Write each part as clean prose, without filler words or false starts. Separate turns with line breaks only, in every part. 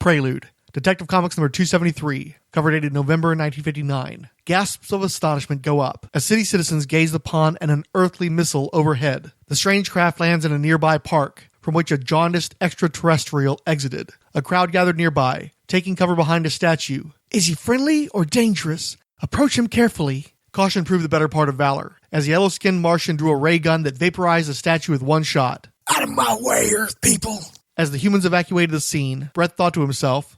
Prelude. Detective Comics number 273, cover dated November 1959. Gasps of astonishment go up as city citizens gaze upon an unearthly missile overhead. The strange craft lands in a nearby park, from which a jaundiced extraterrestrial exited. A crowd gathered nearby, taking cover behind a statue. Is he friendly or dangerous? Approach him carefully. Caution proved the better part of valor, as the yellow-skinned Martian drew a ray gun that vaporized the statue with one shot.
Out of my way, Earth people!
As the humans evacuated the scene, Brett thought to himself,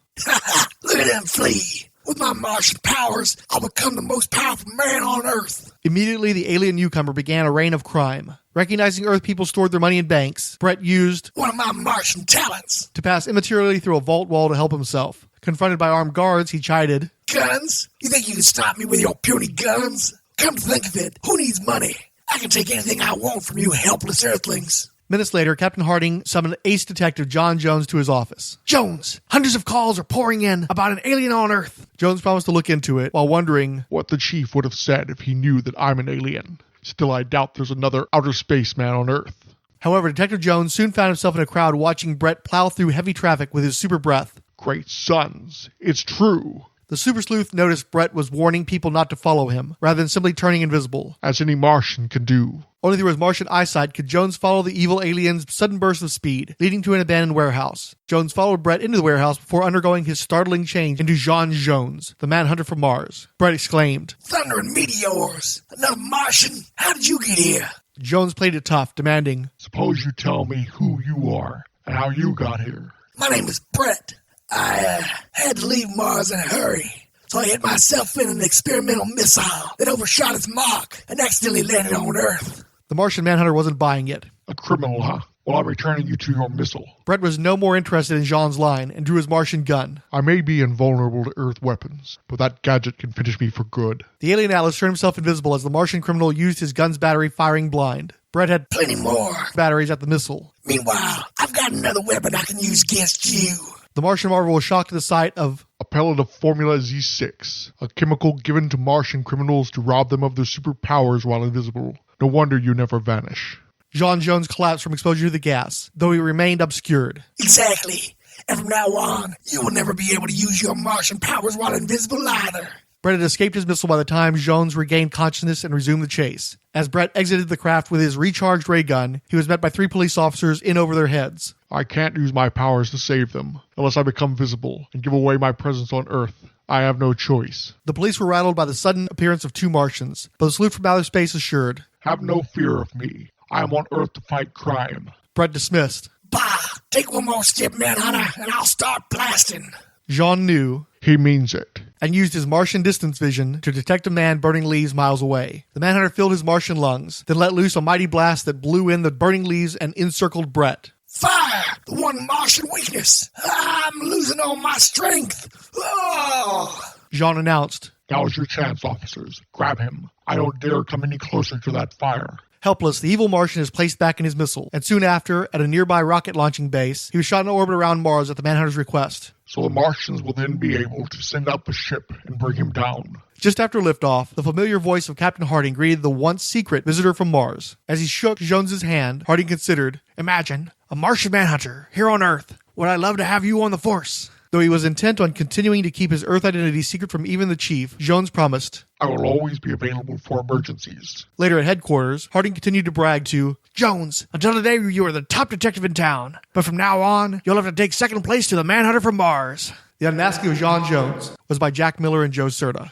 Look at them flee! With my Martian powers, I'll become the most powerful man on Earth!
Immediately, the alien newcomer began a reign of crime. Recognizing Earth people stored their money in banks, Brett used
one of my Martian talents
to pass immaterially through a vault wall to help himself. Confronted by armed guards, he chided,
Guns? You think you can stop me with your puny guns? Come to think of it, who needs money? I can take anything I want from you helpless Earthlings.
Minutes later, Captain Harding summoned ace detective J'Onn J'Onzz to his office. Jones, hundreds of calls are pouring in about an alien on Earth. Jones promised to look into it while wondering
what the chief would have said if he knew that I'm an alien. Still, I doubt there's another outer space man on Earth.
However, Detective Jones soon found himself in a crowd watching Brett plow through heavy traffic with his super breath.
Great sons, it's true.
The super sleuth noticed Brett was warning people not to follow him, rather than simply turning invisible.
As any Martian can do.
Only through his Martian eyesight could Jones follow the evil alien's sudden burst of speed, leading to an abandoned warehouse. Jones followed Brett into the warehouse before undergoing his startling change into J'Onn J'Onzz, the Manhunter from Mars. Brett exclaimed,
Thunder and meteors! Another Martian? How did you get here?
Jones played it tough, demanding,
Suppose you tell me who you are and how you got here.
My name is Brett. I had to leave Mars in a hurry. So I hit myself in an experimental missile that overshot its mark and accidentally landed on Earth.
The Martian Manhunter wasn't buying it.
A criminal, huh? Well, I'm returning you to your missile.
Brett was no more interested in J'Onn's line and drew his Martian gun.
I may be invulnerable to Earth weapons, but that gadget can finish me for good.
The alien Atlas turned himself invisible as the Martian criminal used his gun's battery firing blind. Brett had
plenty more
batteries at the missile.
Meanwhile, I've got another weapon I can use against you.
The Martian Marvel was shocked at the sight of
a pellet of Formula Z6, a chemical given to Martian criminals to rob them of their superpowers while invisible. No wonder you never vanish.
J'Onn J'Onzz collapsed from exposure to the gas, though he remained obscured.
Exactly. And from now on, you will never be able to use your Martian powers while invisible either.
Brett had escaped his missile by the time Jones regained consciousness and resumed the chase. As Brett exited the craft with his recharged ray gun, he was met by 3 police officers in over their heads.
I can't use my powers to save them, unless I become visible and give away my presence on Earth. I have no choice.
The police were rattled by the sudden appearance of 2 Martians, but the sleuth from outer space assured,
Have no fear of me. I am on Earth to fight crime.
Brett dismissed.
Bah! Take one more step, Manhunter, and I'll start blasting.
J'Onn knew.
He means it.
And used his Martian distance vision to detect a man burning leaves miles away. The Manhunter filled his Martian lungs, then let loose a mighty blast that blew in the burning leaves and encircled Brett.
Fire! The one Martian weakness! I'm losing all my strength! Oh!
J'Onn announced.
Now's your chance, officers. Grab him. I don't dare come any closer to that fire.
Helpless, the evil Martian is placed back in his missile, and soon after, at a nearby rocket launching base, he was shot in orbit around Mars at the Manhunter's request.
So the Martians will then be able to send up a ship and bring him down.
Just after liftoff, the familiar voice of Captain Harding greeted the once-secret visitor from Mars. As he shook Jones's hand, Harding considered, Imagine, a Martian Manhunter, here on Earth. Would I love to have you on the Force? Though he was intent on continuing to keep his Earth identity secret from even the chief, Jones promised,
I will always be available for emergencies.
Later at headquarters, Harding continued to brag to Jones, until today you were the top detective in town, but from now on, you'll have to take second place to the Manhunter from Mars. The Unmasking of J'Onn J'Onzz was by Jack Miller and Joe Serta.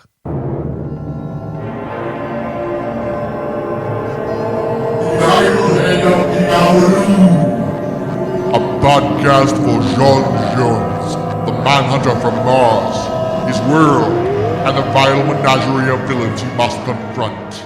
A podcast for J'Onn J'Onzz, the Manhunter from Mars, his world, and the vile menagerie of villains he must confront.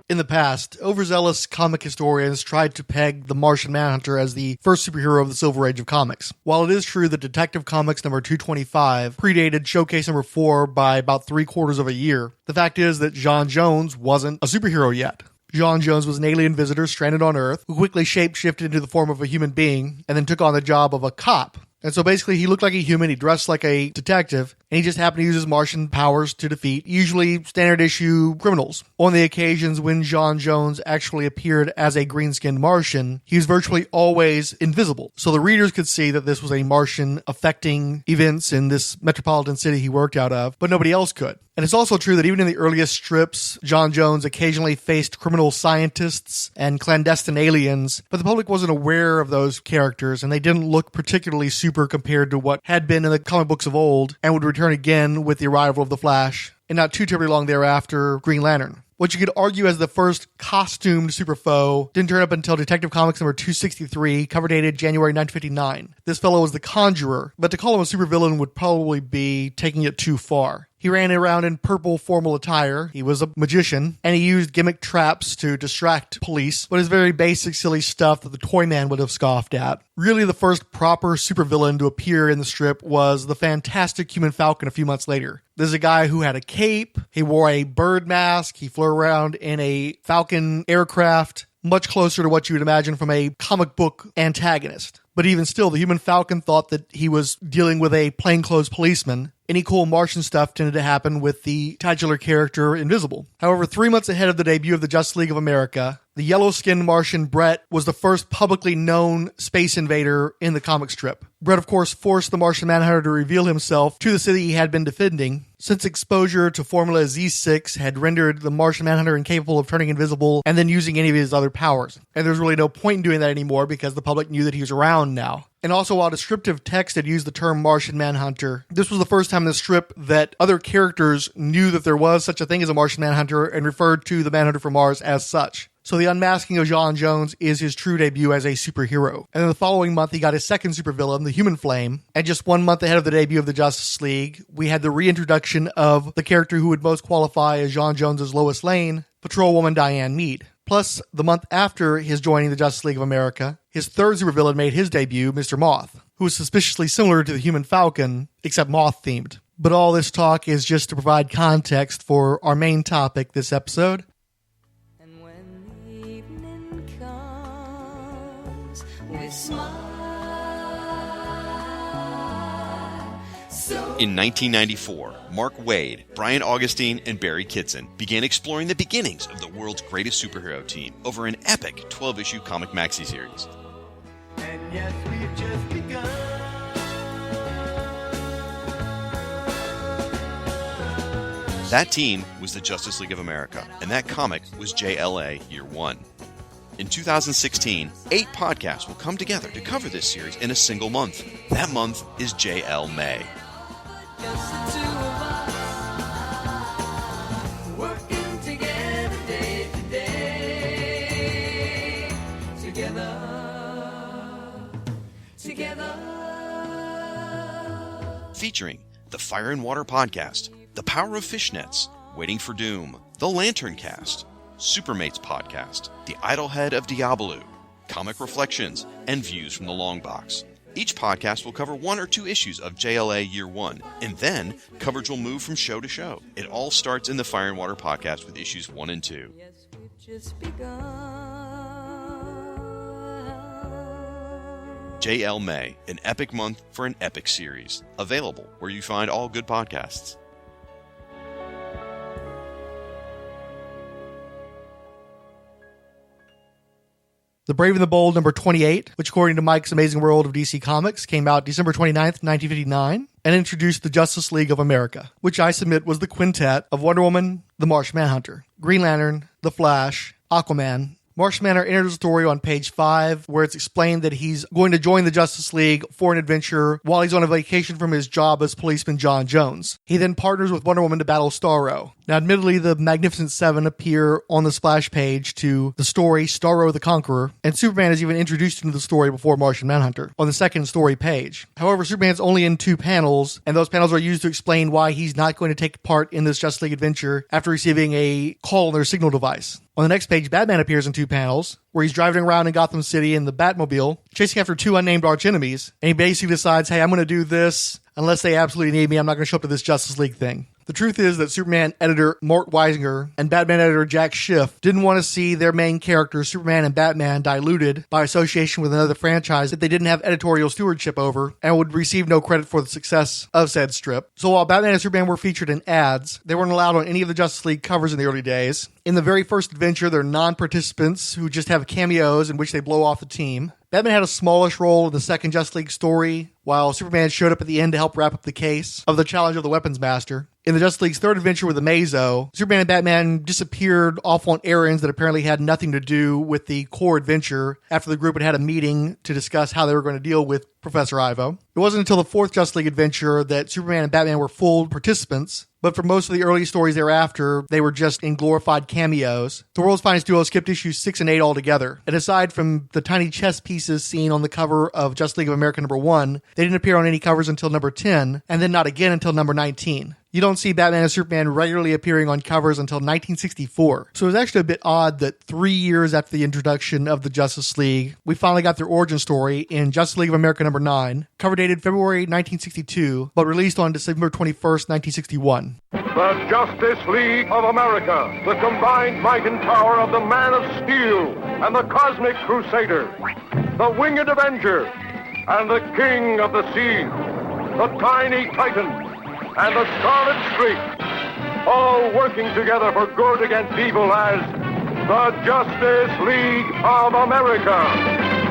In the past, overzealous comic historians tried to peg the Martian Manhunter as the first superhero of the Silver Age of comics. While it is true that Detective Comics number 225 predated Showcase number 4 by about 3/4 of a year, the fact is that J'Onn J'Onzz wasn't a superhero yet. J'Onn J'Onzz was an alien visitor stranded on Earth who quickly shape-shifted into the form of a human being and then took on the job of a cop. And so basically he looked like a human, he dressed like a detective, and he just happened to use his Martian powers to defeat usually standard issue criminals. On the occasions when J'onn J'Onzz actually appeared as a green-skinned Martian, he was virtually always invisible. So the readers could see that this was a Martian affecting events in this metropolitan city he worked out of, but nobody else could. And it's also true that even in the earliest strips, J'onn J'Onzz occasionally faced criminal scientists and clandestine aliens, but the public wasn't aware of those characters, and they didn't look particularly super compared to what had been in the comic books of old, and would return again with the arrival of the Flash, and not too terribly long thereafter, Green Lantern. What you could argue as the first costumed super foe didn't turn up until Detective Comics number 263, cover dated January 1959. This fellow was the Conjurer, but to call him a supervillain would probably be taking it too far. He ran around in purple formal attire, he was a magician, and he used gimmick traps to distract police, but it's very basic, silly stuff that the Toyman would have scoffed at. Really, the first proper supervillain to appear in the strip was the Fantastic Human Falcon a few months later. This is a guy who had a cape, he wore a bird mask, he flew around in a Falcon aircraft, much closer to what you would imagine from a comic book antagonist. But even still, the Human Falcon thought that he was dealing with a plainclothes policeman. Any cool Martian stuff tended to happen with the titular character Invisible. However, 3 months ahead of the debut of the Justice League of America, the yellow-skinned Martian Brett was the first publicly known space invader in the comic strip. Brett, of course, forced the Martian Manhunter to reveal himself to the city he had been defending, since exposure to Formula Z6 had rendered the Martian Manhunter incapable of turning invisible and then using any of his other powers. And there's really no point in doing that anymore because the public knew that he was around now. And also, while descriptive text had used the term Martian Manhunter, this was the first time in the strip that other characters knew that there was such a thing as a Martian Manhunter and referred to the Manhunter from Mars as such. So the Unmasking of J'Onn J'Onzz is his true debut as a superhero. And then the following month, he got his second supervillain, the Human Flame. And just 1 month ahead of the debut of the Justice League, we had the reintroduction of the character who would most qualify as J'onn J'Onzz's Lois Lane, Patrolwoman Diane Mead. Plus, the month after his joining the Justice League of America, his third supervillain made his debut, Mr. Moth, who was suspiciously similar to the Human Falcon, except moth-themed. But all this talk is just to provide context for our main topic this episode.
And when the evening comes, we smile.
In 1994, Mark Waid, Brian Augustine, and Barry Kitson began exploring the beginnings of the world's greatest superhero team over an epic 12-issue comic maxi series.
And yes, we've just begun.
That team was the Justice League of America, and that comic was JLA Year One. In 2016, 8 podcasts will come together to cover this series in a single month. That month is JLMay.
Just the two of us, working together day to day. Together.
Featuring the Fire and Water Podcast, The Power of Fishnets, Waiting for Doom, The Lantern Cast, Supermates Podcast, The Idlehead of Diabolu, Comic Reflections, and Views from the Long Box. Each podcast will cover 1 or 2 issues of JLA Year One, and then coverage will move from show to show. It all starts in the Fire and Water Podcast with issues 1 and 2.
Yes, we've just begun.
JLMay, an epic month for an epic series. Available where you find all good podcasts.
The Brave and the Bold number 28, which according to Mike's Amazing World of DC Comics came out December 29th, 1959, and introduced the Justice League of America, which I submit was the quintet of Wonder Woman, the Martian Manhunter, Green Lantern, the Flash, Aquaman. Martian Manhunter enters the story on page 5, where it's explained that he's going to join the Justice League for an adventure while he's on a vacation from his job as policeman J'onn J'Onzz. He then partners with Wonder Woman to battle Starro. Now, admittedly, the Magnificent Seven appear on the splash page to the story Starro the Conqueror, and Superman is even introduced into the story before Martian Manhunter on the second story page. However, Superman's only in 2 panels, and those panels are used to explain why he's not going to take part in this Justice League adventure after receiving a call on their signal device. On the next page, Batman appears in 2 panels, where he's driving around in Gotham City in the Batmobile, chasing after 2 unnamed archenemies, and he basically decides, hey, I'm going to do this. Unless they absolutely need me, I'm not going to show up to this Justice League thing. The truth is that Superman editor Mort Weisinger and Batman editor Jack Schiff didn't want to see their main characters, Superman and Batman, diluted by association with another franchise that they didn't have editorial stewardship over and would receive no credit for the success of said strip. So while Batman and Superman were featured in ads, they weren't allowed on any of the Justice League covers in the early days. In the very first adventure, they're non-participants who just have cameos in which they blow off the team. Batman had a smallish role in the second Justice League story, while Superman showed up at the end to help wrap up the case of the challenge of the Weapons Master. In the Justice League's third adventure with the Mazo, Superman and Batman disappeared off on errands that apparently had nothing to do with the core adventure after the group had a meeting to discuss how they were going to deal with Professor Ivo. It wasn't until the fourth Justice League adventure that Superman and Batman were full participants, but for most of the early stories thereafter, they were just in glorified cameos. The World's Finest Duo skipped issues 6 and 8 altogether, and aside from the tiny chess pieces seen on the cover of Justice League of America number 1, they didn't appear on any covers until number 10, and then not again until number 19. You don't see Batman and Superman regularly appearing on covers until 1964. So it was actually a bit odd that 3 years after the introduction of the Justice League, we finally got their origin story in Justice League of America number 9, cover dated February 1962, but released on December 21st, 1961.
The Justice League of America, the combined might and power of the Man of Steel and the Cosmic Crusader, the Winged Avenger, and the King of the Sea, the Tiny Titan, and the Scarlet Streak, all working together for good against evil as the Justice League of America.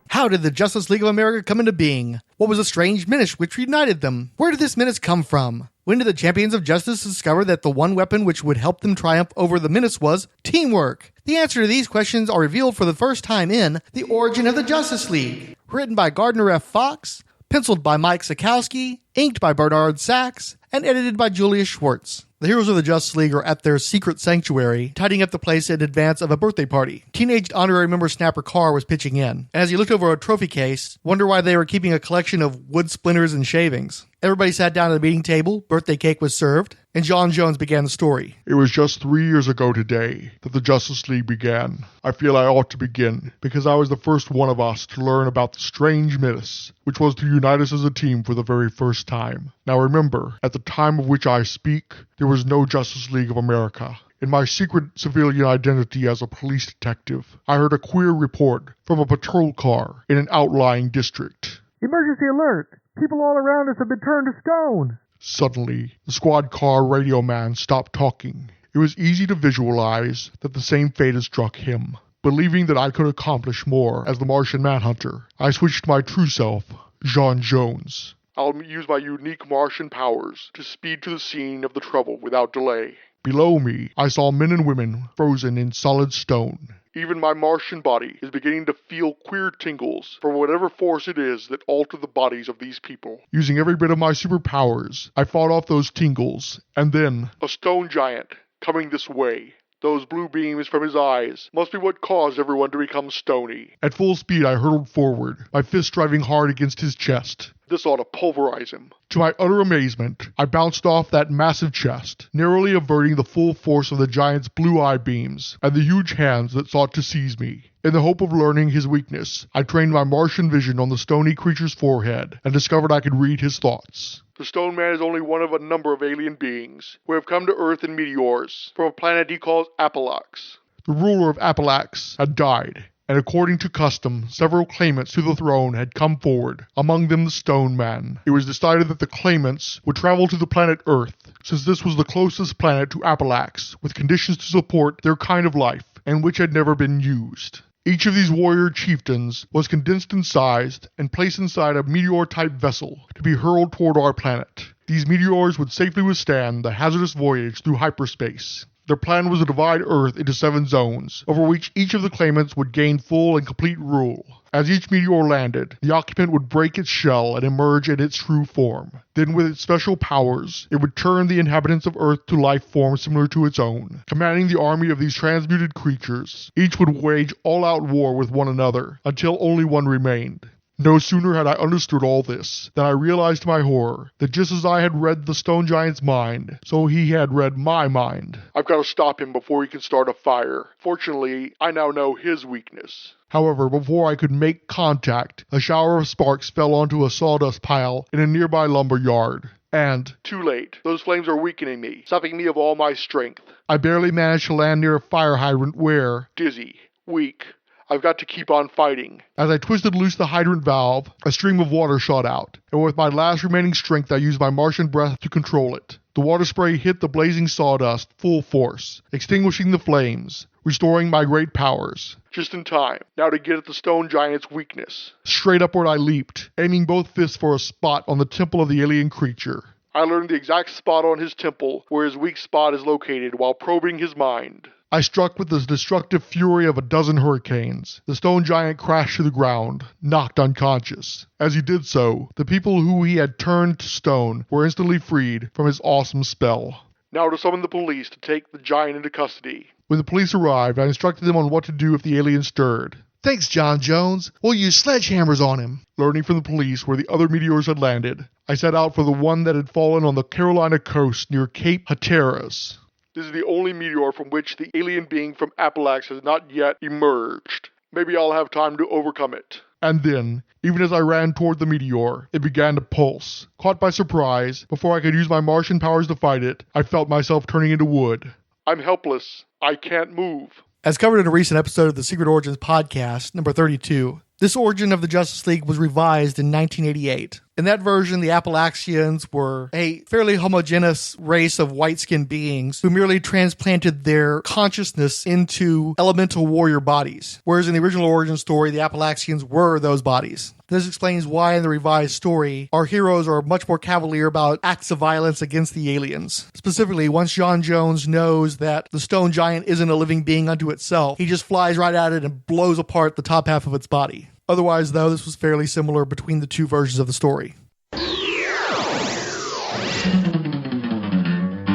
How did the Justice League of America come into being? What was the strange menace which united them? Where did this menace come from? When did the champions of justice discover that the one weapon which would help them triumph over the menace was teamwork? The answer to these questions are revealed for the first time in The Origin of the Justice League. Written by Gardner F. Fox, penciled by Mike Sekowsky, inked by Bernard Sachs, and edited by Julius Schwartz. The heroes of the Justice League are at their secret sanctuary, tidying up the place in advance of a birthday party. Teenage honorary member Snapper Carr was pitching in, and as he looked over a trophy case, wondered why they were keeping a collection of wood splinters and shavings. Everybody sat down at the meeting table, birthday cake was served, and J'onn J'Onzz began the story.
It was just 3 years ago today that the Justice League began. I feel I ought to begin, because I was the first one of us to learn about the strange menace, which was to unite us as a team for the very first time. Now remember, at the time of which I speak, there was no Justice League of America. In my secret civilian identity as a police detective, I heard a queer report from a patrol car in an outlying district.
Emergency alert! People all around us have been turned to stone!
Suddenly, the squad car radio man stopped talking. It was easy to visualize that the same fate had struck him. Believing that I could accomplish more as the Martian Manhunter, I switched my true self, J'onn J'Onzz. I'll use my unique Martian powers to speed to the scene of the trouble without delay. Below me, I saw men and women frozen in solid stone. Even my Martian body is beginning to feel queer tingles from whatever force it is that altered the bodies of these people. Using every bit of my superpowers, I fought off those tingles, and then a stone giant coming this way. Those blue beams from his eyes must be what caused everyone to become stony. At full speed, I hurtled forward, my fist driving hard against his chest. This ought to pulverize him. To my utter amazement, I bounced off that massive chest, narrowly averting the full force of the giant's blue eye beams and the huge hands that sought to seize me. In the hope of learning his weakness, I trained my Martian vision on the stony creature's forehead and discovered I could read his thoughts. The Stone Man is only one of a number of alien beings who have come to Earth in meteors from a planet he calls Apalax. The ruler of Apalax had died, and according to custom, several claimants to the throne had come forward, among them the Stone Man. It was decided that the claimants would travel to the planet Earth, since this was the closest planet to Apalax, with conditions to support their kind of life, and which had never been used. Each of these warrior chieftains was condensed in size and placed inside a meteor-type vessel to be hurled toward our planet. These meteors would safely withstand the hazardous voyage through hyperspace. Their plan was to divide Earth into 7 zones, over which each of the claimants would gain full and complete rule. As each meteor landed, the occupant would break its shell and emerge in its true form. Then with its special powers, it would turn the inhabitants of Earth to life forms similar to its own. Commanding the army of these transmuted creatures, each would wage all-out war with one another, until only one remained. No sooner had I understood all this than I realized to my horror that just as I had read the stone giant's mind, so he had read my mind. I've got to stop him before he can start a fire. Fortunately, I now know his weakness. However, before I could make contact, a shower of sparks fell onto a sawdust pile in a nearby lumber yard. And, too late, those flames are weakening me, sapping me of all my strength. I barely managed to land near a fire hydrant where, dizzy, weak, I've got to keep on fighting. As I twisted loose the hydrant valve, a stream of water shot out, and with my last remaining strength I used my Martian breath to control it. The water spray hit the blazing sawdust full force, extinguishing the flames, restoring my great powers. Just in time, now to get at the stone giant's weakness. Straight upward I leaped, aiming both fists for a spot on the temple of the alien creature. I learned the exact spot on his temple where his weak spot is located while probing his mind. I struck with the destructive fury of a dozen hurricanes. The stone giant crashed to the ground, knocked unconscious. As he did so, the people who he had turned to stone were instantly freed from his awesome spell. Now to summon the police to take the giant into custody. When the police arrived, I instructed them on what to do if the alien stirred.
Thanks, J'Onn J'Onzz. We'll use sledgehammers on him.
Learning from the police where the other meteors had landed, I set out for the one that had fallen on the Carolina coast near Cape Hatteras. This is the only meteor from which the alien being from Appalachia has not yet emerged. Maybe I'll have time to overcome it. And then, even as I ran toward the meteor, it began to pulse. Caught by surprise, before I could use my Martian powers to fight it, I felt myself turning into wood. I'm helpless. I can't move.
As covered in a recent episode of the Secret Origins podcast, number 32, this origin of the Justice League was revised in 1988. In that version, the Appalachians were a fairly homogeneous race of white-skinned beings who merely transplanted their consciousness into elemental warrior bodies, whereas in the original origin story, the Appalachians were those bodies. This explains why in the revised story, our heroes are much more cavalier about acts of violence against the aliens. Specifically, once J'Onn J'Onzz knows that the stone giant isn't a living being unto itself, he just flies right at it and blows apart the top half of its body. Otherwise, though, this was fairly similar between the two versions of the story.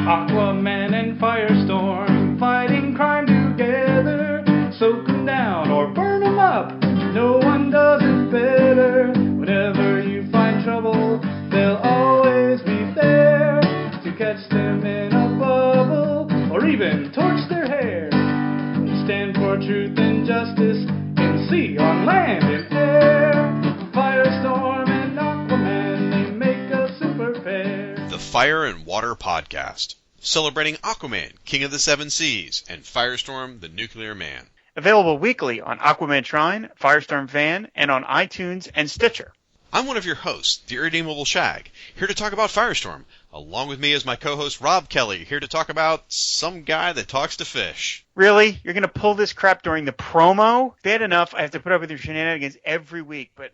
Aquaman and Firestorm fighting crime together. Soak 'em down or burn 'em up. No one does it better. Whenever you find trouble, they'll always be there to catch them in a bubble or even torch their hair. They stand for truth and justice in sea, on land, and air. Firestorm and Aquaman, they make a super pair.
The Fire and Water Podcast, celebrating Aquaman, King of the Seven Seas, and Firestorm, the Nuclear Man.
Available weekly on Aquaman Shrine, Firestorm Fan, and on iTunes and Stitcher.
I'm one of your hosts, the Irredeemable Shag, here to talk about Firestorm. Along with me is my co-host Rob Kelly, here to talk about some guy that talks to fish.
Really? You're going to pull this crap during the promo? Bad enough I have to put up with your shenanigans every week, but...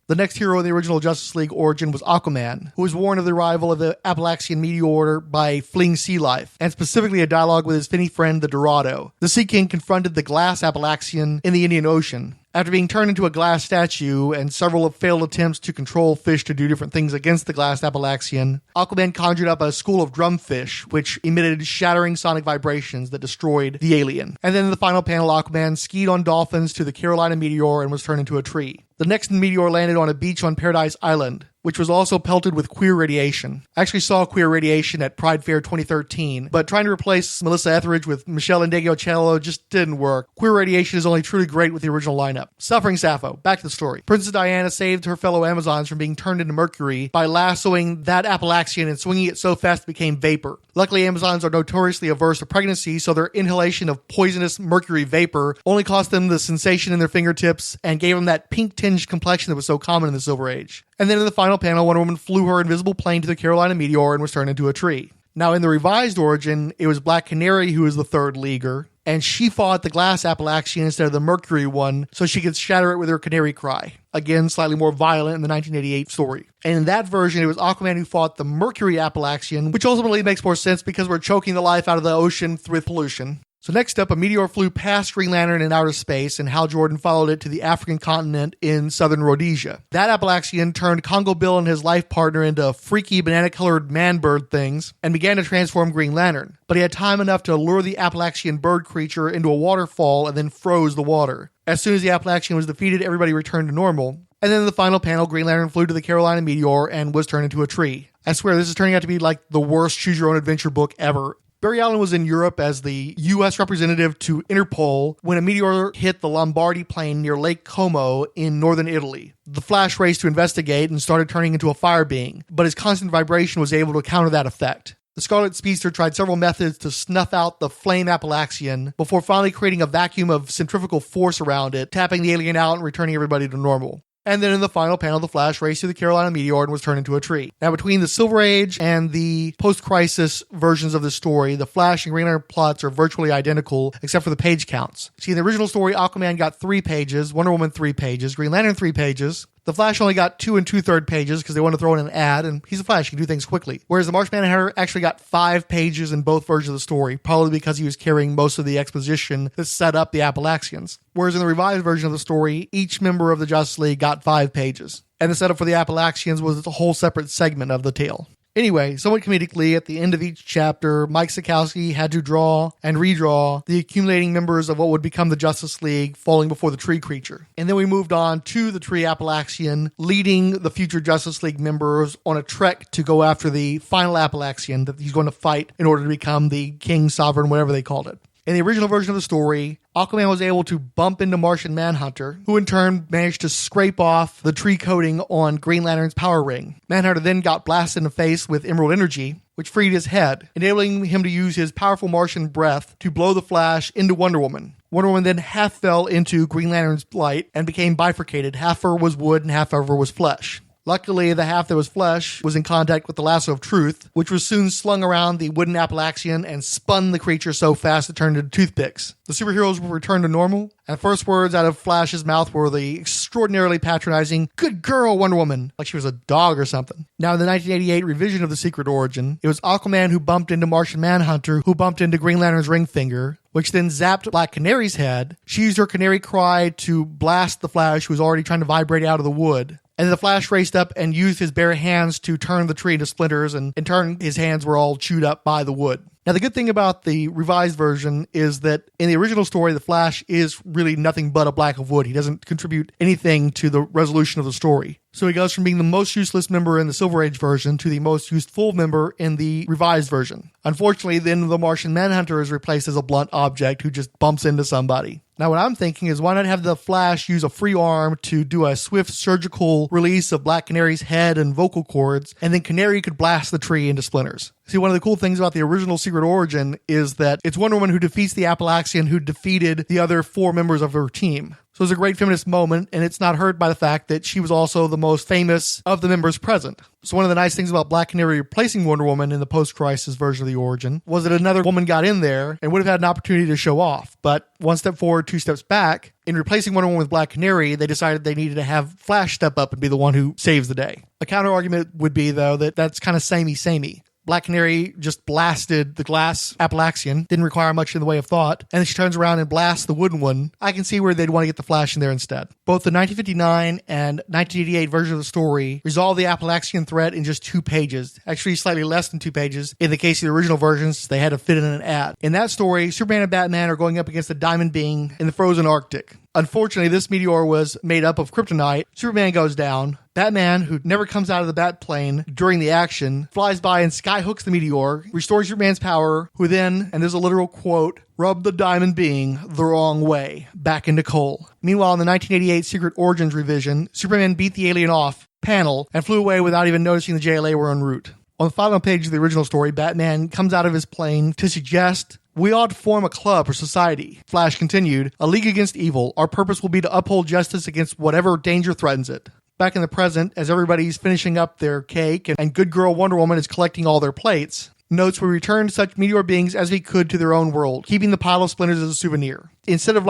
The next hero in the original Justice League origin was Aquaman, who was warned of the arrival of the Appalachian meteor by fleeing sea life, and specifically a dialogue with his finny friend, the Dorado. The Sea King confronted the glass Appalachian in the Indian Ocean. After being turned into a glass statue and several failed attempts to control fish to do different things against the glass Appalachian, Aquaman conjured up a school of drumfish, which emitted shattering sonic vibrations that destroyed the alien. And then in the final panel, Aquaman skied on dolphins to the Carolina meteor and was turned into a tree. The next meteor landed on a beach on Paradise Island, which was also pelted with queer radiation. I actually saw queer radiation at Pride Fair 2013, but trying to replace Melissa Etheridge with Michelle Indegocello just didn't work. Queer radiation is only truly great with the original lineup. Suffering Sappho, back to the story. Princess Diana saved her fellow Amazons from being turned into mercury by lassoing that Appalachian and swinging it so fast it became vapor. Luckily, Amazons are notoriously averse to pregnancy, so their inhalation of poisonous mercury vapor only cost them the sensation in their fingertips and gave them that pink-tinged complexion that was so common in the Silver Age. And then in the final panel, Wonder Woman flew her invisible plane to the Carolina meteor and was turned into a tree. Now, in the revised origin, it was Black Canary who was the third leaguer, and she fought the glass Appalachian instead of the mercury one so she could shatter it with her canary cry. Again, slightly more violent in the 1988 story. And in that version, it was Aquaman who fought the mercury Appalachian, which ultimately makes more sense because we're choking the life out of the ocean with pollution. So next up, a meteor flew past Green Lantern in outer space, and Hal Jordan followed it to the African continent in southern Rhodesia. That Appalachian turned Congo Bill and his life partner into freaky banana-colored man-bird things and began to transform Green Lantern. But he had time enough to lure the Appalachian bird creature into a waterfall and then froze the water. As soon as the Appalachian was defeated, everybody returned to normal. And then in the final panel, Green Lantern flew to the Carolina meteor and was turned into a tree. I swear, this is turning out to be like the worst choose-your-own-adventure book ever. Barry Allen was in Europe as the U.S. representative to Interpol when a meteor hit the Lombardy Plain near Lake Como in northern Italy. The Flash raced to investigate and started turning into a fire being, but his constant vibration was able to counter that effect. The Scarlet Speedster tried several methods to snuff out the flame Appalachian before finally creating a vacuum of centrifugal force around it, tapping the alien out and returning everybody to normal. And then in the final panel, the Flash raced through the Carolina meteor and was turned into a tree. Now, between the Silver Age and the post-crisis versions of the story, the Flash and Green Lantern plots are virtually identical, except for the page counts. See, in the original story, Aquaman got 3 pages, Wonder Woman 3 pages, Green Lantern 3 pages. The Flash only got 2 2/3 pages because they wanted to throw in an ad, and he's a Flash, he can do things quickly. Whereas the Martian Manhunter actually got 5 pages in both versions of the story, probably because he was carrying most of the exposition that set up the Appalachians. Whereas in the revised version of the story, each member of the Justice League got 5 pages. And the setup for the Appalachians was a whole separate segment of the tale. Anyway, somewhat comedically, at the end of each chapter, Mike Sekowsky had to draw and redraw the accumulating members of what would become the Justice League falling before the tree creature. And then we moved on to the tree Appalachian, leading the future Justice League members on a trek to go after the final Appalachian that he's going to fight in order to become the King, Sovereign, whatever they called it. In the original version of the story, Aquaman was able to bump into Martian Manhunter, who in turn managed to scrape off the tree coating on Green Lantern's power ring. Manhunter then got blasted in the face with emerald energy, which freed his head, enabling him to use his powerful Martian breath to blow the Flash into Wonder Woman. Wonder Woman then half fell into Green Lantern's light and became bifurcated. Half her was wood and half of her was flesh. Luckily, the half that was flesh was in contact with the lasso of truth, which was soon slung around the wooden Appalachian and spun the creature so fast it turned into toothpicks. The superheroes were returned to normal, and the first words out of Flash's mouth were the extraordinarily patronizing, "Good girl, Wonder Woman," like she was a dog or something. Now, in the 1988 revision of The Secret Origin, it was Aquaman who bumped into Martian Manhunter, who bumped into Green Lantern's ring finger, which then zapped Black Canary's head. She used her canary cry to blast the Flash, who was already trying to vibrate out of the wood. And then the Flash raced up and used his bare hands to turn the tree into splinters, and in turn, his hands were all chewed up by the wood. Now, the good thing about the revised version is that in the original story, the Flash is really nothing but a block of wood. He doesn't contribute anything to the resolution of the story. So he goes from being the most useless member in the Silver Age version to the most useful member in the revised version. Unfortunately, then the Martian Manhunter is replaced as a blunt object who just bumps into somebody. Now, what I'm thinking is, why not have the Flash use a free arm to do a swift surgical release of Black Canary's head and vocal cords, and then Canary could blast the tree into splinters. See, one of the cool things about the original Secret Origin is that it's Wonder Woman who defeats the Appalachian who defeated the other 4 members of her team. So it's a great feminist moment, and it's not hurt by the fact that she was also the most famous of the members present. So one of the nice things about Black Canary replacing Wonder Woman in the post-crisis version of the Origin was that another woman got in there and would have had an opportunity to show off. But one step forward, 2 steps back, in replacing Wonder Woman with Black Canary, they decided they needed to have Flash step up and be the one who saves the day. A counter-argument would be, though, that that's kind of samey-samey. Black Canary just blasted the glass Appalachian, didn't require much in the way of thought, and then she turns around and blasts the wooden one. I can see where they'd want to get the Flash in there instead. Both the 1959 and 1988 version of the story resolve the Appalachian threat in just 2 pages, actually slightly less than 2 pages. In the case of the original versions, they had to fit in an ad. In that story, Superman and Batman are going up against the Diamond Being in the frozen Arctic. Unfortunately, this meteor was made up of kryptonite. Superman goes down. Batman, who never comes out of the bat plane during the action, flies by and skyhooks the meteor, restores Superman's power, who then, and there's a literal quote, rubbed the Diamond Being the wrong way, back into coal. Meanwhile, in the 1988 Secret Origins revision, Superman beat the alien off panel and flew away without even noticing the JLA were en route. On the final page of the original story, Batman comes out of his plane to suggest, "We ought to form a club or society." Flash continued, "A league against evil. Our purpose will be to uphold justice against whatever danger threatens it." Back in the present, as everybody's finishing up their cake and good girl Wonder Woman is collecting all their plates, notes, "We returned such meteor beings as we could to their own world, keeping the pile of splinters as a souvenir." Instead of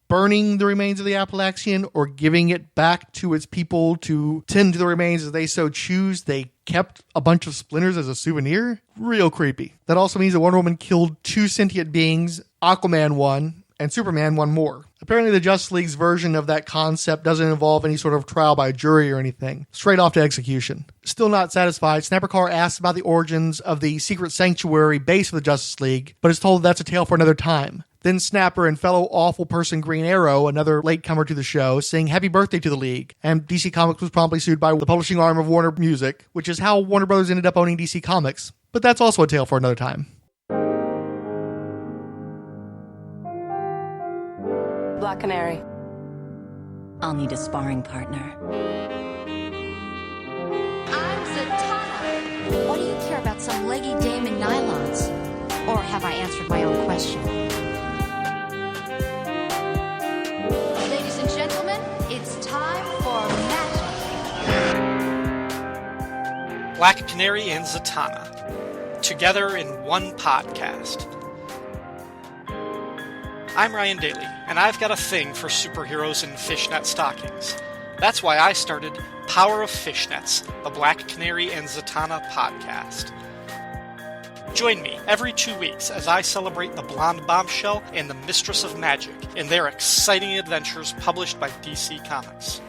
burning the remains of the Appalachian or giving it back to its people to tend to the remains as they so choose. They kept a bunch of splinters as a souvenir. Real creepy. That also means that Wonder Woman killed 2 sentient beings, Aquaman 1 and Superman 1 more. Apparently the Justice League's version of that concept doesn't involve any sort of trial by jury or anything. Straight off to execution. Still not satisfied, Snapper Carr asks about the origins of the secret sanctuary base of the Justice League, but is told that's a tale for another time. Then Snapper and fellow awful person Green Arrow, another latecomer to the show, sing happy birthday to the League. And DC Comics was promptly sued by the publishing arm of Warner Music, which is how Warner Brothers ended up owning DC Comics. But that's also a tale for another time.
Black Canary. I'll need a sparring partner.
I'm Zatanna. What do you care about some leggy dame in nylons? Or have I answered my own question? Ladies and gentlemen, it's time for magic.
Black Canary and Zatanna, together in one podcast. I'm Ryan Daly, and I've got a thing for superheroes in fishnet stockings. That's why I started Power of Fishnets, the Black Canary and Zatanna podcast. Join me every 2 weeks as I celebrate the Blonde Bombshell and the Mistress of Magic in their exciting adventures published by DC Comics.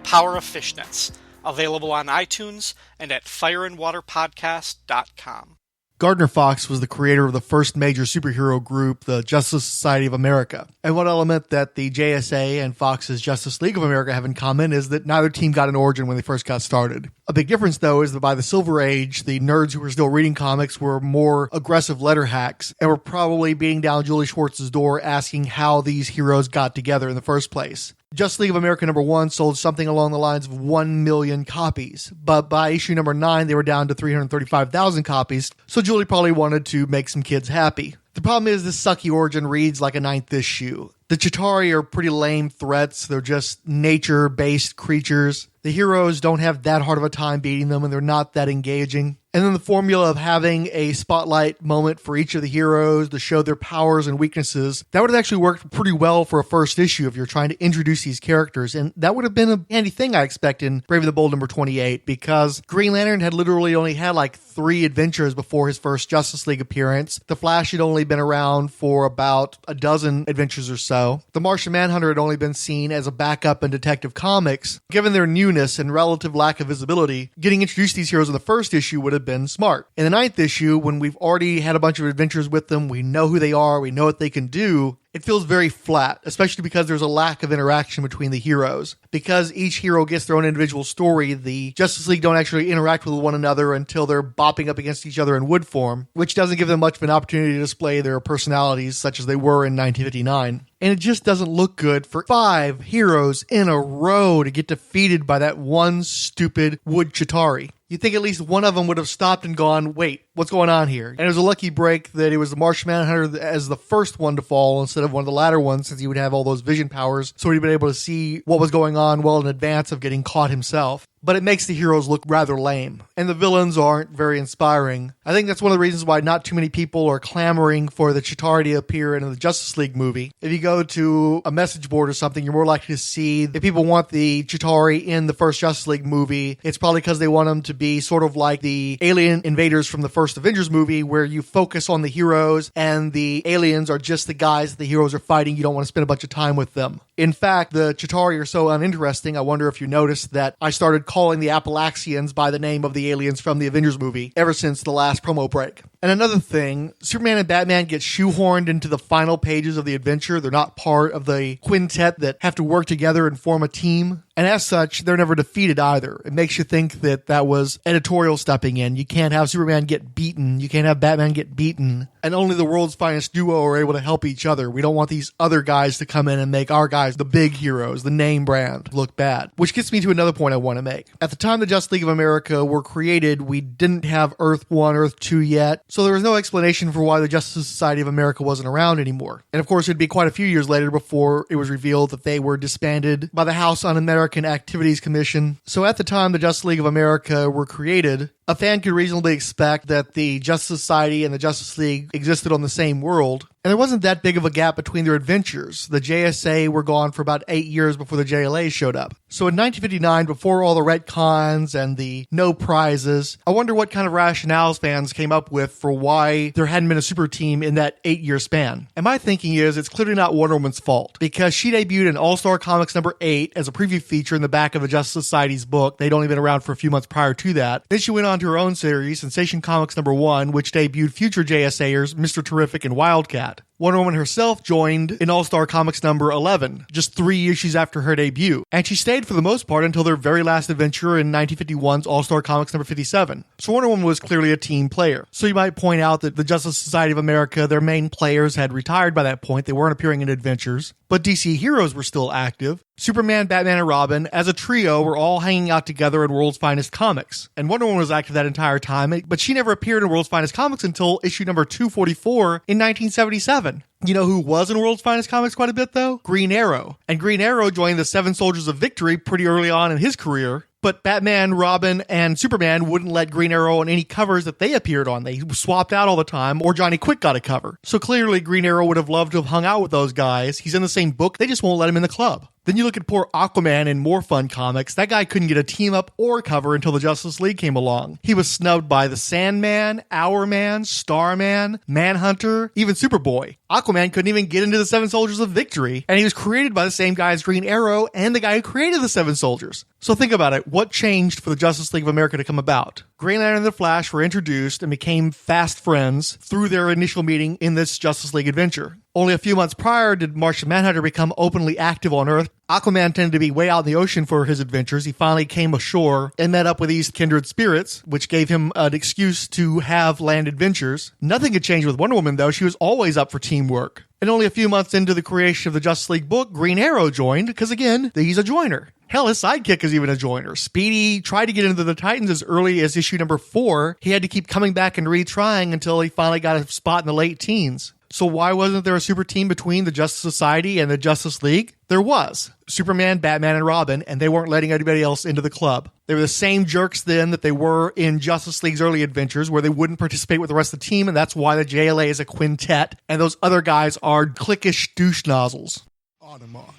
Power of Fishnets, available on iTunes and at fireandwaterpodcast.com.
Gardner Fox was the creator of the first major superhero group, the Justice Society of America. And one element that the JSA and Fox's Justice League of America have in common is that neither team got an origin when they first got started. A big difference, though, is that by the Silver Age, the nerds who were still reading comics were more aggressive letter hacks and were probably beating down Julie Schwartz's door asking how these heroes got together in the first place. Justice League of America number 1 sold something along the lines of 1 million copies, but by issue number 9, they were down to 335,000 copies, so Julie probably wanted to make some kids happy. The problem is this sucky origin reads like a 9th issue. The Chitauri are pretty lame threats. They're just nature-based creatures. The heroes don't have that hard of a time beating them, and they're not that engaging. And then the formula of having a spotlight moment for each of the heroes to show their powers and weaknesses, that would have actually worked pretty well for a first issue if you're trying to introduce these characters. And that would have been a handy thing, I expect, in Brave and the Bold number 28, because Green Lantern had literally only had like 3 adventures before his first Justice League appearance. The Flash had only been around for about a dozen adventures or so. The Martian Manhunter had only been seen as a backup in Detective Comics. Given their newness and relative lack of visibility, getting introduced to these heroes in the first issue would have been smart. In the 9th issue, when we've already had a bunch of adventures with them, we know who they are, we know what they can do, it feels very flat, especially because there's a lack of interaction between the heroes. Because each hero gets their own individual story, the Justice League don't actually interact with one another until they're bopping up against each other in wood form, which doesn't give them much of an opportunity to display their personalities such as they were in 1959. And it just doesn't look good for 5 heroes in a row to get defeated by that one stupid wood Chitauri. You'd think at least one of them would have stopped and gone, wait, what's going on here? And it was a lucky break that it was the Martian Manhunter as the first one to fall instead of one of the latter ones, since he would have all those vision powers, so he'd been able to see what was going on well in advance of getting caught himself. But it makes the heroes look rather lame, and the villains aren't very inspiring. I think that's one of the reasons why not too many people are clamoring for the Chitauri to appear in the Justice League movie. If you go to a message board or something, you're more likely to see if people want the Chitauri in the first Justice League movie, it's probably because they want them to be sort of like the alien invaders from the first Avengers movie, where you focus on the heroes and the aliens are just the guys that the heroes are fighting. You don't want to spend a bunch of time with them. In fact, the Chitauri are so uninteresting, I wonder if you noticed that I started calling the Appalachians by the name of the aliens from the Avengers movie ever since the last promo break. And another thing, Superman and Batman get shoehorned into the final pages of the adventure. They're not part of the quintet that have to work together and form a team. And as such, they're never defeated either. It makes you think that that was editorial stepping in. You can't have Superman get beaten. You can't have Batman get beaten. And only the world's finest duo are able to help each other. We don't want these other guys to come in and make our guys, the big heroes, the name brand, look bad. Which gets me to another point I want to make. At the time the Justice League of America were created, we didn't have Earth 1, Earth 2 yet. So there was no explanation for why the Justice Society of America wasn't around anymore. And of course, it'd be quite a few years later before it was revealed that they were disbanded by the House Un-American Activities Commission. So at the time the Justice League of America were created, A fan could reasonably expect that the Justice Society and the Justice League existed on the same world, and there wasn't that big of a gap between their adventures. The JSA were gone for about 8 years before the JLA showed up. So in 1959, before all the retcons and the no prizes, I wonder what kind of rationales fans came up with for why there hadn't been a super team in that 8-year span. And my thinking is it's clearly not Wonder Woman's fault, because she debuted in All-Star Comics number 8 as a preview feature in the back of the Justice Society's book. They'd only been around for a few months prior to that. Then she went on to her own series, Sensation Comics number 1, which debuted future JSAers Mr. Terrific and Wildcat. Wonder Woman herself joined in All-Star Comics number 11, just 3 issues after her debut, and she stayed for the most part until their very last adventure in 1951's All-Star Comics number 57. So Wonder Woman was clearly a team player. So you might point out that the Justice Society of America, their main players had retired by that point. They weren't appearing in adventures, but DC heroes were still active. Superman, Batman, and Robin, as a trio, were all hanging out together in World's Finest Comics. And Wonder Woman was active that entire time, but she never appeared in World's Finest Comics until issue number 244 in 1977. You know who was in World's Finest Comics quite a bit, though? Green Arrow. And Green Arrow joined the Seven Soldiers of Victory pretty early on in his career. But Batman, Robin, and Superman wouldn't let Green Arrow on any covers that they appeared on. They swapped out all the time, or Johnny Quick got a cover. So clearly Green Arrow would have loved to have hung out with those guys. He's in the same book. They just won't let him in the club. Then you look at poor Aquaman in More Fun Comics. That guy couldn't get a team-up or cover until the Justice League came along. He was snubbed by the Sandman, Hourman, Starman, Manhunter, even Superboy. Aquaman couldn't even get into the Seven Soldiers of Victory, and he was created by the same guy as Green Arrow and the guy who created the Seven Soldiers. So think about it. What changed for the Justice League of America to come about? Green Lantern and the Flash were introduced and became fast friends through their initial meeting in this Justice League adventure. Only a few months prior did Martian Manhunter become openly active on Earth. Aquaman tended to be way out in the ocean for his adventures. He finally came ashore and met up with these kindred spirits, which gave him an excuse to have land adventures. Nothing had changed with Wonder Woman, though. She was always up for teamwork. And only a few months into the creation of the Justice League book, Green Arrow joined, because again, he's a joiner. Hell, his sidekick is even a joiner. Speedy tried to get into the Titans as early as issue number 4. He had to keep coming back and retrying until he finally got a spot in the late teens. So why wasn't there a super team between the Justice Society and the Justice League? There was. Superman, Batman, and Robin, and they weren't letting anybody else into the club. They were the same jerks then that they were in Justice League's early adventures, where they wouldn't participate with the rest of the team, and that's why the JLA is a quintet, and those other guys are cliquish douche nozzles.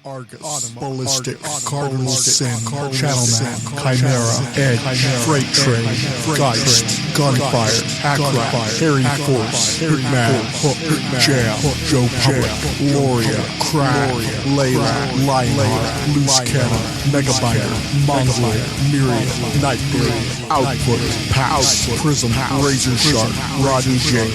Argus, Ballistic, Cardinal Sin, Channelman, Chimera, Edge, Freight Train, Geist, Gunfire, Hackrat, Harry Force, Hitman, Hook, Jam, Joe Public, Loria, Crag, Layla, Lionheart, Loose Cannon, Megabiter, Mongol, Myriad, Nightblade, Output, Pass, Prism, Razor Shark, Rodney James,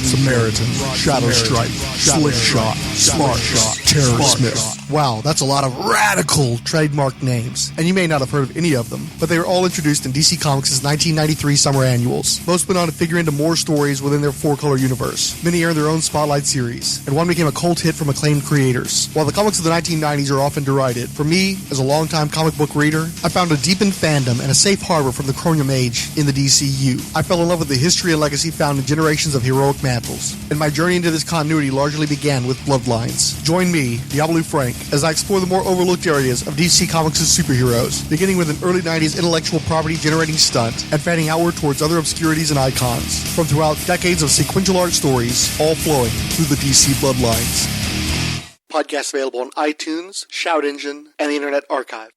Samaritan, Shadow Strike, Slick Shot, Smart Shot, Terror Smith.
Wow, that's a lot of radical trademark names, and you may not have heard of any of them, but they were all introduced in DC Comics' 1993 summer annuals. Most went on to figure into more stories within their four-color universe. Many earned their own spotlight series, and one became a cult hit from acclaimed creators. While the comics of the 1990s are often derided, for me, as a longtime comic book reader, I found a deepened fandom and a safe harbor from the Chromium Age in the DCU. I fell in love with the history and legacy found in generations of heroic mantles, and my journey into this continuity largely began with Bloodlines. Join me, Diabolu Frank, as I explore the more overlooked areas of DC Comics' superheroes, beginning with an early 90s intellectual property generating stunt and fanning outward towards other obscurities and icons, from throughout decades of sequential art stories, all flowing through the DC Bloodlines. Podcast available on iTunes, Shout Engine, and the Internet Archive.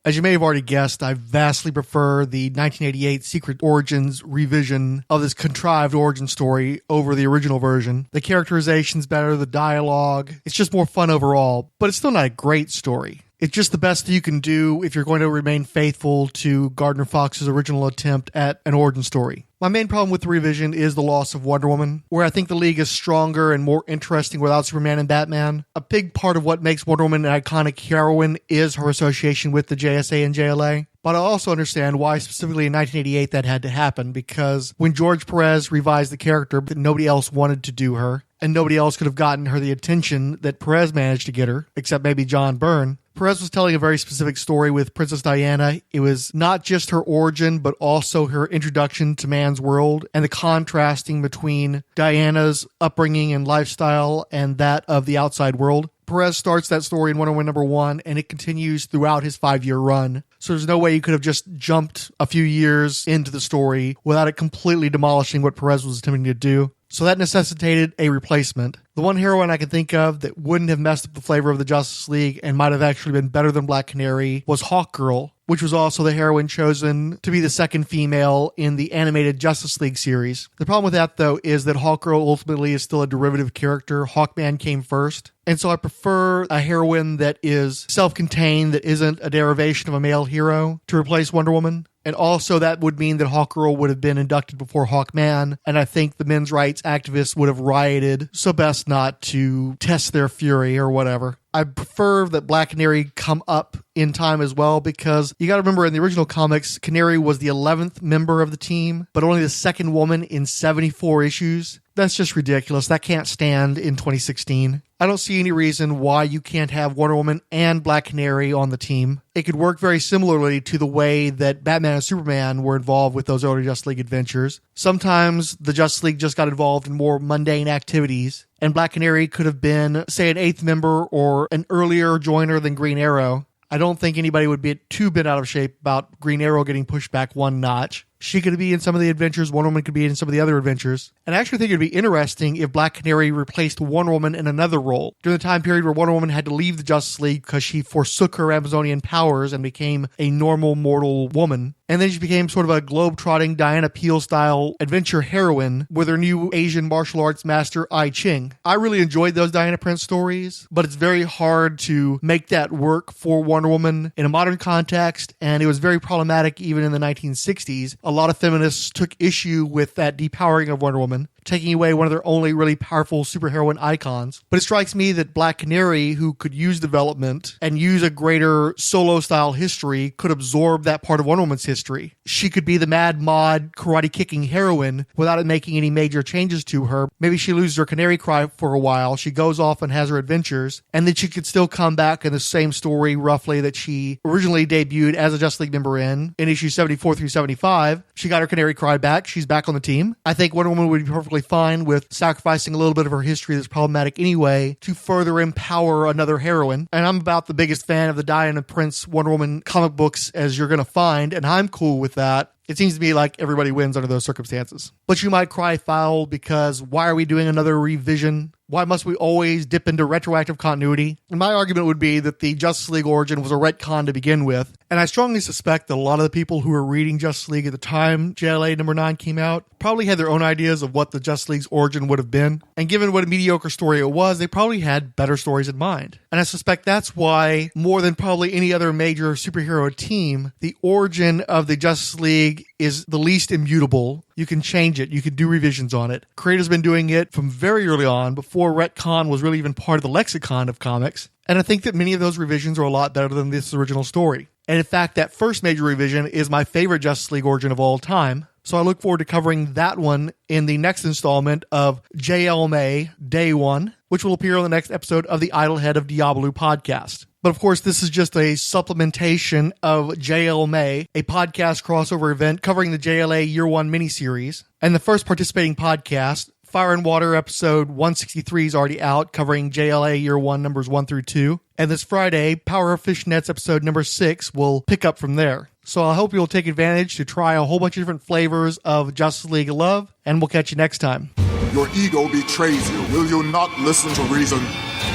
As you may have already guessed, I vastly prefer the 1988 Secret Origins revision of this contrived origin story over the original version. The characterization's better, the dialogue, it's just more fun overall, but it's still not a great story. It's just the best you can do if you're going to remain faithful to Gardner Fox's original attempt at an origin story. My main problem with the revision is the loss of Wonder Woman, where I think the League is stronger and more interesting without Superman and Batman. A big part of what makes Wonder Woman an iconic heroine is her association with the JSA and JLA. But I also understand why specifically in 1988 that had to happen, because when George Perez revised the character, nobody else wanted to do her, and nobody else could have gotten her the attention that Perez managed to get her, except maybe John Byrne. Perez was telling a very specific story with Princess Diana. It was not just her origin, but also her introduction to man's world and the contrasting between Diana's upbringing and lifestyle and that of the outside world. Perez starts that story in Wonder Woman number 1, and it continues throughout his 5-year run. So there's no way you could have just jumped a few years into the story without it completely demolishing what Perez was attempting to do. So that necessitated a replacement. The one heroine I can think of that wouldn't have messed up the flavor of the Justice League and might have actually been better than Black Canary was Hawkgirl, which was also the heroine chosen to be the second female in the animated Justice League series. The problem with that, though, is that Hawkgirl ultimately is still a derivative character. Hawkman came first. And so I prefer a heroine that is self-contained, that isn't a derivation of a male hero, to replace Wonder Woman. And also that would mean that Hawkgirl would have been inducted before Hawkman, and I think the men's rights activists would have rioted, so best not to test their fury or whatever. I prefer that Black Canary come up in time as well, because you got to remember in the original comics, Canary was the 11th member of the team, but only the second woman in 74 issues. That's just ridiculous. That can't stand in 2016. I don't see any reason why you can't have Wonder Woman and Black Canary on the team. It could work very similarly to the way that Batman and Superman were involved with those early Justice League adventures. Sometimes the Justice League just got involved in more mundane activities, and Black Canary could have been, say, an 8th member or an earlier joiner than Green Arrow. I don't think anybody would be too bent out of shape about Green Arrow getting pushed back one notch. She could be in some of the adventures, Wonder Woman could be in some of the other adventures. And I actually think it would be interesting if Black Canary replaced Wonder Woman in another role. During the time period where Wonder Woman had to leave the Justice League because she forsook her Amazonian powers and became a normal mortal woman. And then she became sort of a globe-trotting Diana Peel-style adventure heroine with her new Asian martial arts master, I Ching. I really enjoyed those Diana Prince stories, but it's very hard to make that work for Wonder Woman in a modern context, and it was very problematic even in the 1960s. A lot of feminists took issue with that depowering of Wonder Woman, taking away one of their only really powerful superheroine icons. But it strikes me that Black Canary, who could use development and use a greater solo-style history, could absorb that part of Wonder Woman's history. She could be the mad mod karate-kicking heroine without it making any major changes to her. Maybe she loses her canary cry for a while, she goes off and has her adventures, and then she could still come back in the same story, roughly, that she originally debuted as a Justice League member in issues 74 through 75. She got her canary cry back, she's back on the team. I think Wonder Woman would be perfectly fine with sacrificing a little bit of her history that's problematic anyway to further empower another heroine. And I'm about the biggest fan of the Diana Prince Wonder Woman comic books as you're going to find, and I'm cool with that. It seems to me like everybody wins under those circumstances. But you might cry foul because why are we doing another revision? Why must we always dip into retroactive continuity? And my argument would be that the Justice League origin was a retcon to begin with. And I strongly suspect that a lot of the people who were reading Justice League at the time JLA number 9 came out probably had their own ideas of what the Justice League's origin would have been. And given what a mediocre story it was, they probably had better stories in mind. And I suspect that's why, more than probably any other major superhero team, the origin of the Justice League is the least immutable. You can change it. You can do revisions on it. Creator's been doing it from very early on, before retcon was really even part of the lexicon of comics. And I think that many of those revisions are a lot better than this original story. And in fact, that first major revision is my favorite Justice League origin of all time. So I look forward to covering that one in the next installment of JLMay Day 1, which will appear on the next episode of the Idlehead of Diabolu podcast. But of course, this is just a supplementation of JLMay, a podcast crossover event covering the JLA Year 1 miniseries. And the first participating podcast, Fire and Water episode 163, is already out, covering JLA Year 1 numbers 1 through 2. And this Friday, Power of Fishnets episode number 6 will pick up from there. So I hope you'll take advantage to try a whole bunch of different flavors of Justice League love, and we'll catch you next time.
Your ego betrays you. Will you not listen to reason?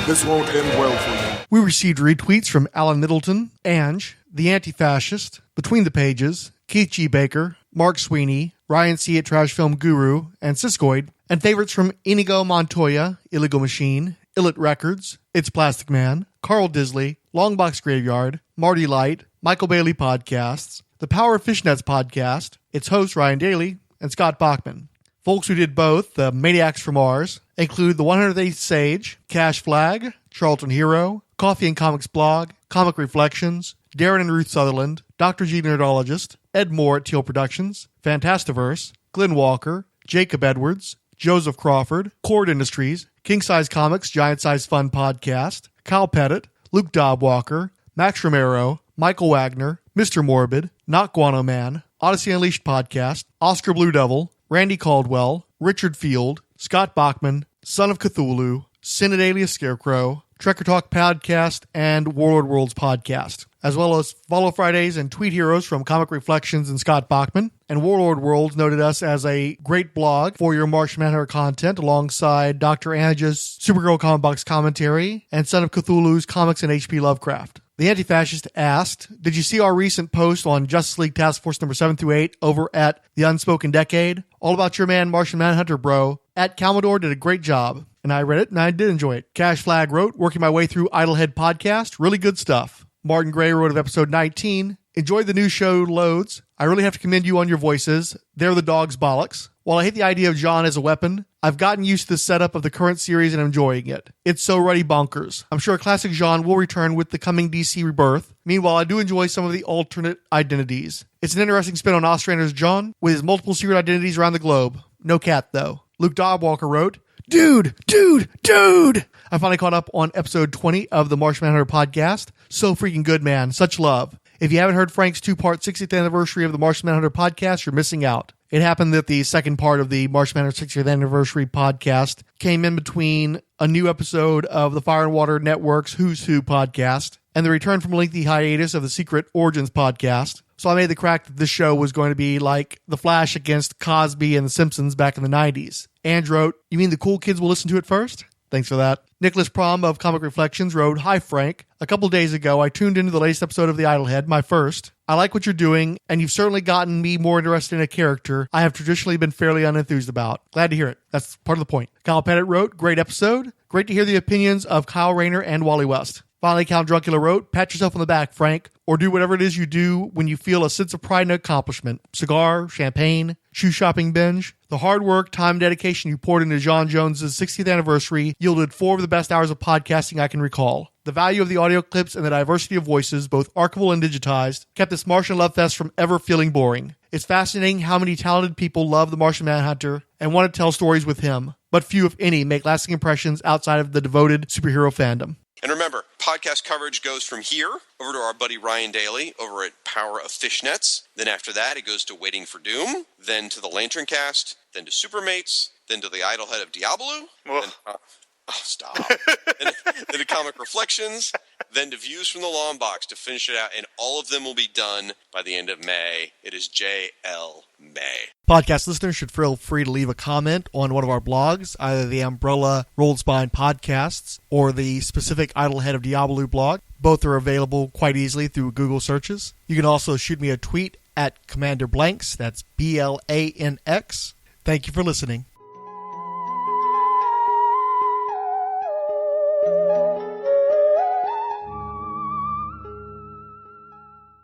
This won't end well for you.
We received retweets from Alan Middleton, Ange, The Anti-Fascist, Between the Pages, Keith G. Baker, Mark Sweeney, Ryan C. at Trash Film Guru, and Siskoid, and favorites from Inigo Montoya, Illegal Machine, Illit Records, It's Plastic Man, Carl Disley, Longbox Graveyard, Marty Light, Michael Bailey Podcasts, The Power of Fishnets Podcast, its hosts Ryan Daly, and Scott Bachman. Folks who did both, the Maniacs from Mars, include the 108th Sage, Cash Flag, Charlton Hero, Coffee and Comics Blog, Comic Reflections, Darren and Ruth Sutherland, Dr. G Nerdologist, Ed Moore at Teal Productions, Fantastiverse, Glenn Walker, Jacob Edwards, Joseph Crawford, Cord Industries, King Size Comics Giant Size Fun Podcast, Kyle Pettit, Luke Dobwalker, Max Romero, Michael Wagner, Mr. Morbid, Not Guano Man, Odyssey Unleashed Podcast, Oscar Blue Devil, Randy Caldwell, Richard Field, Scott Bachman, Son of Cthulhu, Synod Alias Scarecrow, Trekker Talk Podcast, and Warlord Worlds Podcast, as well as Follow Fridays and Tweet Heroes from Comic Reflections and Scott Bachman. And Warlord Worlds noted us as a great blog for your Martian Manhunter content alongside Dr. Anaja's Supergirl comic box commentary and Son of Cthulhu's comics and H.P. Lovecraft. The Anti-Fascist asked, did you see our recent post on Justice League Task Force number 7 through 8 over at The Unspoken Decade? All about your man Martian Manhunter, bro. At Calmador did a great job. And I read it, and I did enjoy it. Cash Flag wrote, working my way through Idlehead Podcast, really good stuff. Martin Gray wrote of episode 19, enjoyed the new show loads. I really have to commend you on your voices. They're the dog's bollocks. While I hate the idea of J'Onn as a weapon, I've gotten used to the setup of the current series and I'm enjoying it. It's so ruddy bonkers. I'm sure a classic J'Onn will return with the coming DC rebirth. Meanwhile, I do enjoy some of the alternate identities. It's an interesting spin on Ostrander's J'Onn, with his multiple secret identities around the globe. No cat, though. Luke Dobwalker wrote, Dude! I finally caught up on episode 20 of the Martian Manhunter podcast. So freaking good, man. Such love. If you haven't heard Frank's 2-part 60th anniversary of the Martian Manhunter podcast, you're missing out. It happened that the second part of the Martian Manhunter 60th anniversary podcast came in between a new episode of the Fire and Water Network's Who's Who podcast and the return from a lengthy hiatus of the Secret Origins podcast. So I made the crack that this show was going to be like The Flash against Cosby and The Simpsons back in the 90s. Andrew wrote, you mean the cool kids will listen to it first? Thanks for that. Nicholas Prom of Comic Reflections wrote, Hi, Frank. A couple days ago, I tuned into the latest episode of The Idlehead, my first. I like what you're doing, and you've certainly gotten me more interested in a character I have traditionally been fairly unenthused about. Glad to hear it. That's part of the point. Kyle Pettit wrote, Great episode. Great to hear the opinions of Kyle Rayner and Wally West. Finally, Count Druncula wrote, Pat yourself on the back, Frank, or do whatever it is you do when you feel a sense of pride and accomplishment. Cigar, champagne, shoe shopping binge. The hard work, time, and dedication you poured into J'Onn J'Onzz's 60th anniversary yielded 4 of the best hours of podcasting I can recall. The value of the audio clips and the diversity of voices, both archival and digitized, kept this Martian Love Fest from ever feeling boring. It's fascinating how many talented people love the Martian Manhunter and want to tell stories with him, but few, if any, make lasting impressions outside of the devoted superhero fandom.
And remember, podcast coverage goes from here over to our buddy Ryan Daly over at Power of Fishnets. Then after that, it goes to Waiting for Doom, then to the Lantern Cast, then to Supermates, then to the Idlehead of Diabolu. Stop. then to Comic Reflections, then to Views from the Long Box to finish it out, and all of them will be done by the end of May. It is JLMay.
Podcast listeners should feel free to leave a comment on one of our blogs, either the Umbrella Rolled Spine podcasts or the specific Idlehead of Diabolu blog. Both are available quite easily through Google searches. You can also shoot me a tweet at Commander Blanks, that's BLANX. Thank you for listening.